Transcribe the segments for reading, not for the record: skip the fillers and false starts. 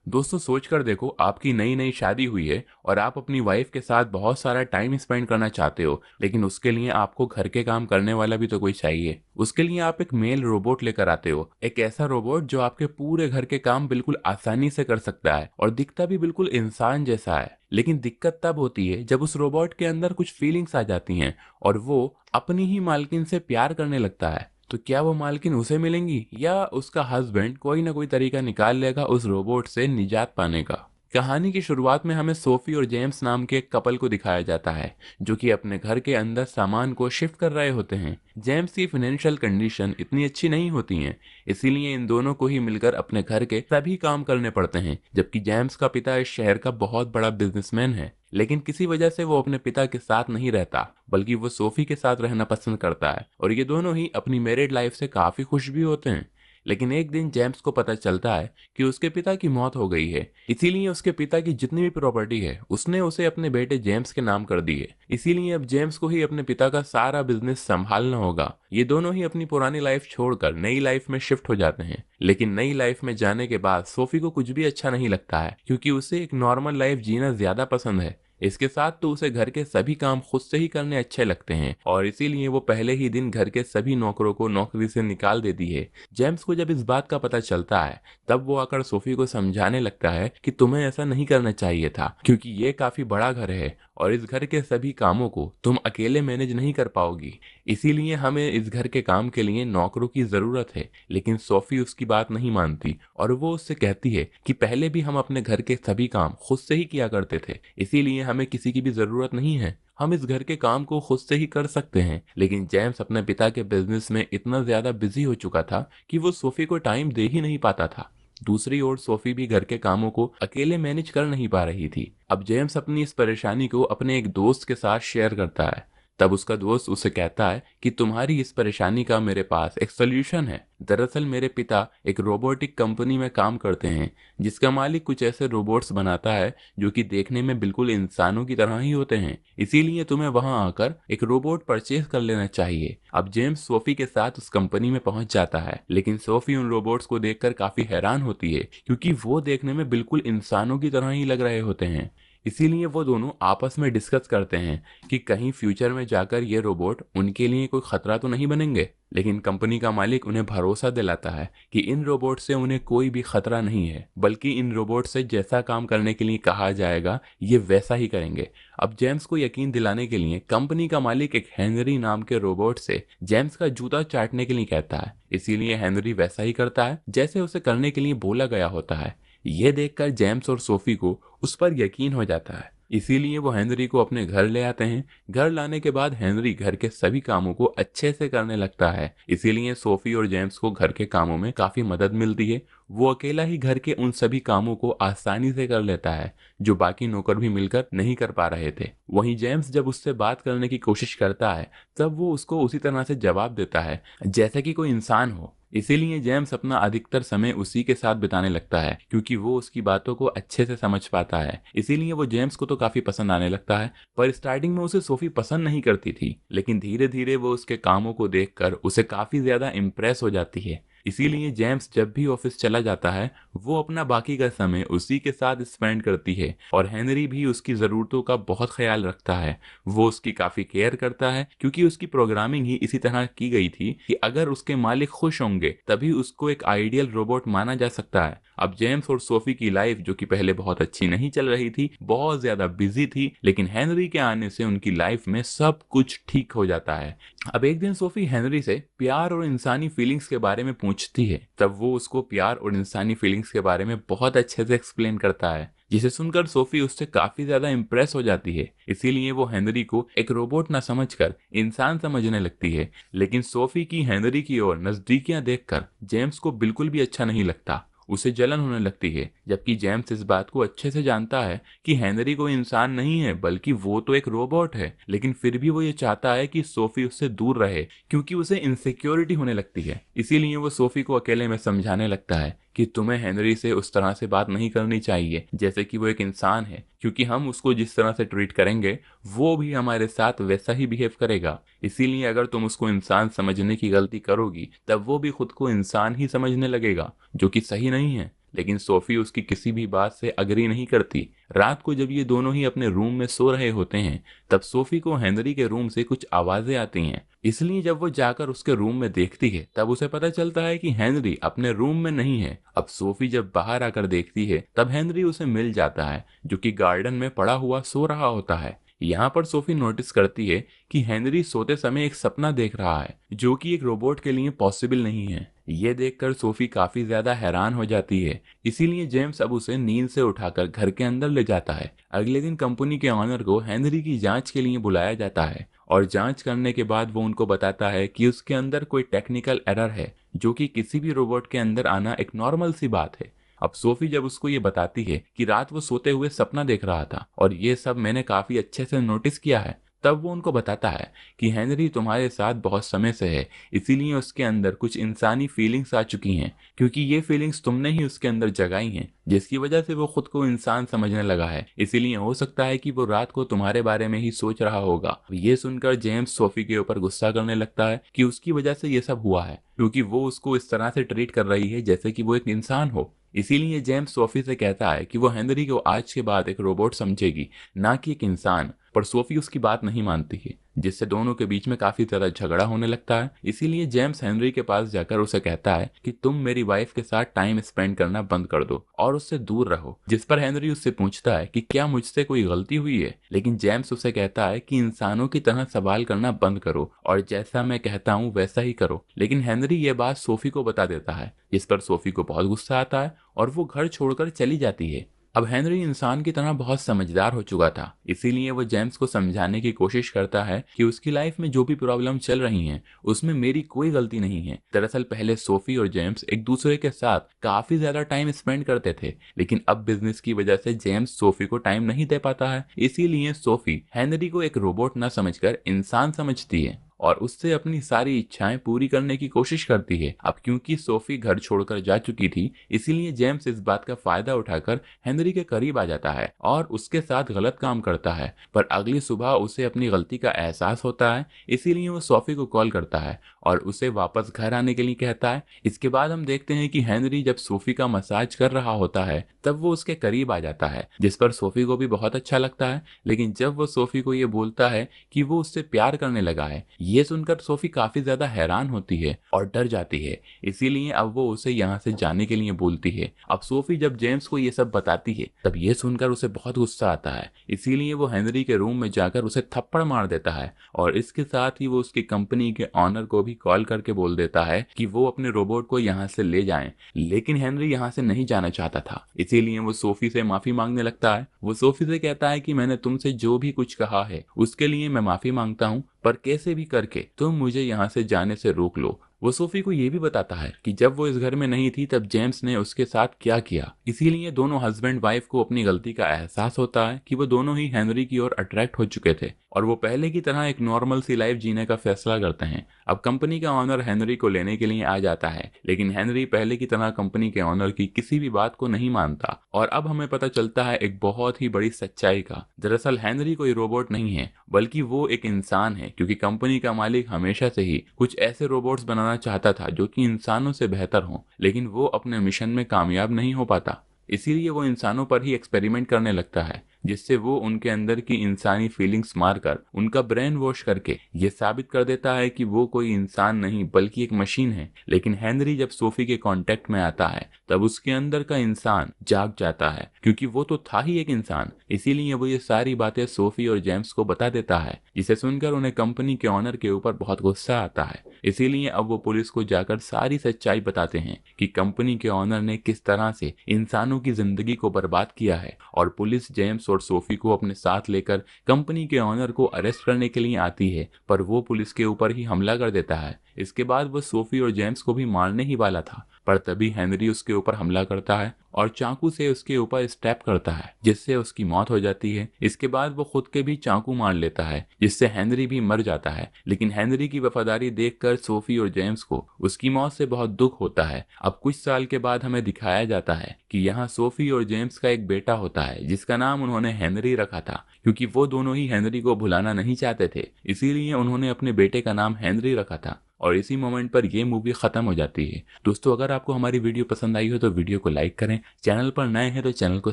दोस्तों सोच कर देखो, आपकी नई नई शादी हुई है और आप अपनी वाइफ के साथ बहुत सारा टाइम स्पेंड करना चाहते हो, लेकिन उसके लिए आपको घर के काम करने वाला भी तो कोई चाहिए। उसके लिए आप एक मेल रोबोट लेकर आते हो, एक ऐसा रोबोट जो आपके पूरे घर के काम बिल्कुल आसानी से कर सकता है और दिखता भी बिल्कुल इंसान जैसा है। लेकिन दिक्कत तब होती है जब उस रोबोट के अंदर कुछ फीलिंग्स आ जाती हैं और वो अपनी ही मालकिन से प्यार करने लगता है। तो क्या वो मालकिन उसे मिलेंगी या उसका हस्बैंड कोई ना कोई तरीका निकाल लेगा उस रोबोट से निजात पाने का। कहानी की शुरुआत में हमें सोफी और जेम्स नाम के एक कपल को दिखाया जाता है जो कि अपने घर के अंदर सामान को शिफ्ट कर रहे होते हैं। जेम्स की फाइनेंशियल कंडीशन इतनी अच्छी नहीं होती है, इसीलिए इन दोनों को ही मिलकर अपने घर के सभी काम करने पड़ते हैं। जबकि जेम्स का पिता इस शहर का बहुत बड़ा बिजनेसमैन है, लेकिन किसी वजह से वो अपने पिता के साथ नहीं रहता, बल्कि वो सोफी के साथ रहना पसंद करता है और ये दोनों ही अपनी मैरिड लाइफ से काफी खुश भी होते हैं। लेकिन एक दिन जेम्स को पता चलता है कि उसके पिता की मौत हो गई है, इसीलिए उसके पिता की जितनी भी प्रॉपर्टी है उसने उसे अपने बेटे जेम्स के नाम कर दी है। इसीलिए अब जेम्स को ही अपने पिता का सारा बिजनेस संभालना होगा। ये दोनों ही अपनी पुरानी लाइफ छोड़कर नई लाइफ में शिफ्ट हो जाते हैं। लेकिन नई लाइफ में जाने के बाद सोफी को कुछ भी अच्छा नहीं लगता है, क्योंकि उसे एक नॉर्मल लाइफ जीना ज्यादा पसंद है। इसके साथ तो उसे घर के सभी काम खुद से ही करने अच्छे लगते हैं और इसीलिए वो पहले ही दिन घर के सभी नौकरों को नौकरी से निकाल देती है। जेम्स को जब इस बात का पता चलता है तब वो आकर सोफी को समझाने लगता है कि तुम्हें ऐसा नहीं करना चाहिए था, क्योंकि ये काफी बड़ा घर है और इस घर के सभी कामों को तुम अकेले मैनेज नहीं कर पाओगी। इसीलिए हमें इस घर के काम के लिए नौकरों की जरूरत है। लेकिन सोफी उसकी बात नहीं मानती और वो उससे कहती है कि पहले भी हम अपने घर के सभी काम खुद से ही किया करते थे, इसीलिए हमें किसी की भी जरूरत नहीं है, हम इस घर के काम को खुद से ही कर सकते हैं। लेकिन जेम्स अपने पिता के बिजनेस में इतना ज्यादा बिजी हो चुका था कि वो सोफी को टाइम दे ही नहीं पाता था। दूसरी ओर सोफी भी घर के कामों को अकेले मैनेज कर नहीं पा रही थी। अब जेम्स अपनी इस परेशानी को अपने एक दोस्त के साथ शेयर करता है। तब उसका दोस्त उसे कहता है कि तुम्हारी इस परेशानी का मेरे पास एक सोल्यूशन है। दरअसल मेरे पिता एक रोबोटिक कंपनी में काम करते हैं जिसका मालिक कुछ ऐसे रोबोट्स बनाता है जो कि देखने में बिल्कुल इंसानों की तरह ही होते हैं। इसीलिए तुम्हें वहां आकर एक रोबोट परचेज कर लेना चाहिए। अब जेम्स सोफी के साथ उस कंपनी में पहुंच जाता है, लेकिन सोफी उन रोबोट्स को देखकर काफी हैरान होती है, क्योंकि वो देखने में बिल्कुल इंसानों की तरह ही लग रहे होते हैं। इसीलिए वो दोनों आपस में डिस्कस करते हैं कि कहीं फ्यूचर में जाकर ये रोबोट उनके लिए कोई खतरा तो नहीं बनेंगे। लेकिन कंपनी का मालिक उन्हें भरोसा दिलाता है कि इन रोबोट से उन्हें कोई भी खतरा नहीं है, बल्कि इन रोबोट से जैसा काम करने के लिए कहा जाएगा ये वैसा ही करेंगे। अब जेम्स को यकीन दिलाने के लिए कंपनी का मालिक एक हेनरी नाम के रोबोट से जेम्स का जूता चाटने के लिए कहता है। इसीलिए हेनरी वैसा ही करता है जैसे उसे करने के लिए बोला गया होता है। ये देखकर जेम्स और सोफी को उस पर यकीन हो जाता है, इसीलिए वो हेनरी को अपने घर ले आते हैं। घर लाने के बाद हेनरी घर के सभी कामों को अच्छे से करने लगता है, इसीलिए सोफी और जेम्स को घर के कामों में काफी मदद मिलती है। वो अकेला ही घर के उन सभी कामों को आसानी से कर लेता है जो बाकी नौकर भी मिलकर नहीं कर पा रहे थे। वहीं जेम्स जब उससे बात करने की कोशिश करता है तब वो उसको उसी तरह से जवाब देता है जैसे कि कोई इंसान हो। इसीलिए जेम्स अपना अधिकतर समय उसी के साथ बिताने लगता है, क्योंकि वो उसकी बातों को अच्छे से समझ पाता है। इसीलिए वो जेम्स को तो काफी पसंद आने लगता है। पर स्टार्टिंग में उसे सोफी पसंद नहीं करती थी, लेकिन धीरे धीरे वो उसके कामों को देखकर उसे काफी ज्यादा इम्प्रेस हो जाती है। इसीलिए जेम्स जब भी ऑफिस चला जाता है वो अपना बाकी का समय उसी के साथ स्पेंड करती है और हेनरी भी उसकी जरूरतों का बहुत ख्याल रखता है। वो उसकी काफी केयर करता है, क्योंकि उसकी प्रोग्रामिंग ही इसी तरह की गई थी कि अगर उसके मालिक खुश होंगे तभी उसको एक आइडियल रोबोट माना जा सकता है। अब जेम्स और सोफी की लाइफ जो कि पहले बहुत अच्छी नहीं चल रही थी, बहुत ज्यादा बिजी थी, लेकिन हेनरी के आने से उनकी लाइफ में सब कुछ ठीक हो जाता है। अब एक दिन सोफी हेनरी से प्यार और इंसानी फीलिंग्स के बारे में पूछती है। तब वो उसको प्यार और इंसानी फीलिंग्स के बारे में बहुत अच्छे से एक्सप्लेन करता है, जिसे सुनकर सोफी उससे काफी ज्यादा इम्प्रेस हो जाती है। इसीलिए वो हेनरी को एक रोबोट ना समझकर इंसान समझने लगती है। लेकिन सोफी की हेनरी की ओर नजदीकियां देखकर जेम्स को बिल्कुल भी अच्छा नहीं लगता, उसे जलन होने लगती है। जबकि जेम्स इस बात को अच्छे से जानता है कि हेनरी कोई इंसान नहीं है, बल्कि वो तो एक रोबोट है। लेकिन फिर भी वो ये चाहता है कि सोफी उससे दूर रहे, क्योंकि उसे इनसिक्योरिटी होने लगती है। इसीलिए वो सोफी को अकेले में समझाने लगता है कि तुम्हें हेनरी से उस तरह से बात नहीं करनी चाहिए जैसे कि वो एक इंसान है, क्योंकि हम उसको जिस तरह से ट्रीट करेंगे वो भी हमारे साथ वैसा ही बिहेव करेगा। इसीलिए अगर तुम उसको इंसान समझने की गलती करोगी तब वो भी खुद को इंसान ही समझने लगेगा, जो कि सही नहीं है। लेकिन सोफी उसकी किसी भी बात से अग्री नहीं करती। रात को जब ये दोनों ही अपने रूम में सो रहे होते हैं तब सोफी को हेनरी के रूम से कुछ आवाजें आती हैं। इसलिए जब वो जाकर उसके रूम में देखती है तब उसे पता चलता है कि हेनरी अपने रूम में नहीं है। अब सोफी जब बाहर आकर देखती है तब हेनरी उसे मिल जाता है, जो कि गार्डन में पड़ा हुआ सो रहा होता है। यहाँ पर सोफी नोटिस करती है कि हेनरी सोते समय एक सपना देख रहा है, जो कि एक रोबोट के लिए पॉसिबल नहीं है। ये देखकर सोफी काफी ज्यादा हैरान हो जाती है। इसीलिए जेम्स अब उसे नींद से उठाकर घर के अंदर ले जाता है। अगले दिन कंपनी के ऑनर को हेनरी की जांच के लिए बुलाया जाता है और जांच करने के बाद वो उनको बताता है कि उसके अंदर कोई टेक्निकल एरर है, जो कि किसी भी रोबोट के अंदर आना एक नॉर्मल सी बात है। अब सोफी जब उसको ये बताती है कि रात वो सोते हुए सपना देख रहा था और ये सब मैंने काफी अच्छे से नोटिस किया है, तब वो उनको बताता है कि हेनरी तुम्हारे साथ बहुत समय से है, इसीलिए उसके अंदर कुछ इंसानी फीलिंग्स आ चुकी हैं, क्योंकि ये फीलिंग्स तुमने ही उसके अंदर जगाई हैं, जिसकी वजह से वो खुद को इंसान समझने लगा है। इसीलिए हो सकता है कि वो रात को तुम्हारे बारे में ही सोच रहा होगा। ये सुनकर जेम्स सोफी के ऊपर गुस्सा करने लगता है कि उसकी वजह से ये सब हुआ है, क्योंकि वो उसको इस तरह से ट्रीट कर रही है जैसे कि वो एक इंसान हो। इसीलिए जेम्स सोफी से कहता है कि वो हेनरी को आज के बाद एक रोबोट समझेगी, ना कि एक इंसान। पर सोफी उसकी बात नहीं मानती है, जिससे दोनों के बीच में काफी ज्यादा झगड़ा होने लगता है। इसीलिए जेम्स हेनरी के पास जाकर उसे कहता है कि तुम मेरी वाइफ के साथ टाइम स्पेंड करना बंद कर दो और उससे दूर रहो। जिस पर हेनरी उससे पूछता है कि क्या मुझसे कोई गलती हुई है, लेकिन जेम्स उसे कहता है कि इंसानों की तरह सवाल करना बंद करो और जैसा मैं कहता हूँ वैसा ही करो। लेकिन हेनरी ये बात सोफी को बता देता है, जिस पर सोफी को बहुत गुस्सा आता है और वो घर छोड़कर चली जाती है। अब हेनरी इंसान की तरह बहुत समझदार हो चुका था, इसीलिए वो जेम्स को समझाने की कोशिश करता है कि उसकी लाइफ में जो भी प्रॉब्लम चल रही हैं उसमें मेरी कोई गलती नहीं है। दरअसल पहले सोफी और जेम्स एक दूसरे के साथ काफी ज्यादा टाइम स्पेंड करते थे, लेकिन अब बिजनेस की वजह से जेम्स सोफी को टाइम नहीं दे पाता है। इसीलिए सोफी हेनरी को एक रोबोट न समझकर इंसान समझती है और उससे अपनी सारी इच्छाएं पूरी करने की कोशिश करती है। अब क्योंकि सोफी घर छोड़कर जा चुकी थी, इसीलिए जेम्स इस बात का फायदा उठाकर हेनरी के करीब आ जाता है और उसके साथ गलत काम करता है। पर अगली सुबह उसे अपनी गलती का एहसास होता है, इसीलिए वो सोफी को कॉल करता है और उसे वापस घर आने के लिए कहता है। इसके बाद हम देखते हैं कि हेनरी जब सोफी का मसाज कर रहा होता है तब वो उसके करीब आ जाता है, जिस पर सोफी को भी बहुत अच्छा लगता है। लेकिन जब वो सोफी को ये बोलता है कि वो उससे प्यार करने लगा है, ये सुनकर सोफी काफी ज्यादा हैरान होती है और डर जाती है। इसीलिए अब वो उसे यहाँ से जाने के लिए बोलती है। अब सोफी जब जेम्स को ये सब बताती है तब ये सुनकर उसे बहुत गुस्सा आता है, इसीलिए वो हेनरी के रूम में जाकर उसे थप्पड़ मार देता है और इसके साथ ही वो उसकी कंपनी के ऑनर को भी कॉल करके बोल देता है कि वो अपने रोबोट को यहाँ से ले जाएं। लेकिन हेनरी यहाँ से नहीं जाना चाहता था, इसीलिए वो सोफी से माफी मांगने लगता है। वो सोफी से कहता है कि मैंने तुमसे जो भी कुछ कहा है उसके लिए मैं माफी मांगता हूँ, पर कैसे भी करके तुम मुझे यहाँ से जाने से रोक लो। वो सोफी को ये भी बताता है कि जब वो इस घर में नहीं थी तब जेम्स ने उसके साथ क्या किया। इसीलिए दोनों हस्बैंड वाइफ को अपनी गलती का एहसास होता है कि वो दोनों ही हेनरी की ओर अट्रैक्ट हो चुके थे और वो पहले की तरह एक नॉर्मल सी लाइफ जीने का फैसला करते हैं। अब कंपनी का ऑनर हेनरी को लेने के लिए आ जाता है, लेकिन हेनरी पहले की तरह कंपनी के ऑनर की किसी भी बात को नहीं मानता और अब हमें पता चलता है एक बहुत ही बड़ी सच्चाई का। दरअसल हेनरी कोई रोबोट नहीं है, बल्कि वो एक इंसान है, क्योंकि कंपनी का मालिक हमेशा से ही कुछ ऐसे रोबोट्स बनाना चाहता था जो कि इंसानों से बेहतर हों, लेकिन वो अपने मिशन में कामयाब नहीं हो पाता। इसीलिए वो इंसानों पर ही एक्सपेरिमेंट करने लगता है, जिससे वो उनके अंदर की इंसानी फीलिंग्स मारकर उनका ब्रेन वॉश करके ये साबित कर देता है कि वो कोई इंसान नहीं बल्कि एक मशीन है। लेकिन हेनरी जब सोफी के कांटेक्ट में आता है तब उसके अंदर का इंसान जाग जाता है, क्योंकि वो तो था ही एक इंसान। इसीलिए वो ये सारी बातें सोफी और जेम्स को बता देता है, जिसे सुनकर उन्हें कंपनी के ऑनर के ऊपर बहुत गुस्सा आता है। इसीलिए अब वो पुलिस को जाकर सारी सच्चाई बताते हैं कि कंपनी के ऑनर ने किस तरह से इंसानों की जिंदगी को बर्बाद किया है। और पुलिस जेम्स और सोफी को अपने साथ लेकर कंपनी के ऑनर को अरेस्ट करने के लिए आती है, पर वो पुलिस के ऊपर ही हमला कर देता है। इसके बाद वो सोफी और जेम्स को भी मारने ही वाला था, पर तभी हेनरी उसके ऊपर हमला करता है और चाकू से उसके ऊपर स्टैप करता है, जिससे उसकी मौत हो जाती है। इसके बाद वो खुद के भी चाकू मार लेता है, जिससे हेनरी भी मर जाता है। लेकिन हेनरी की वफादारी देखकर सोफी और जेम्स को उसकी मौत से बहुत दुख होता है। अब कुछ साल के बाद हमें दिखाया जाता है कि यहाँ सोफी और जेम्स का एक बेटा होता है, जिसका नाम उन्होंने हेनरी रखा था, क्योंकि वो दोनों ही हेनरी को भुलाना नहीं चाहते थे। इसीलिए उन्होंने अपने बेटे का नाम हेनरी रखा था। और इसी मोमेंट पर ये मूवी खत्म हो जाती है। दोस्तों, अगर आपको हमारी वीडियो पसंद आई हो तो वीडियो को लाइक करें, चैनल पर नए हैं तो चैनल को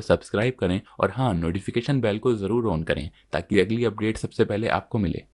सब्सक्राइब करें और हाँ, नोटिफिकेशन बेल को जरूर ऑन करें ताकि अगली अपडेट सबसे पहले आपको मिले।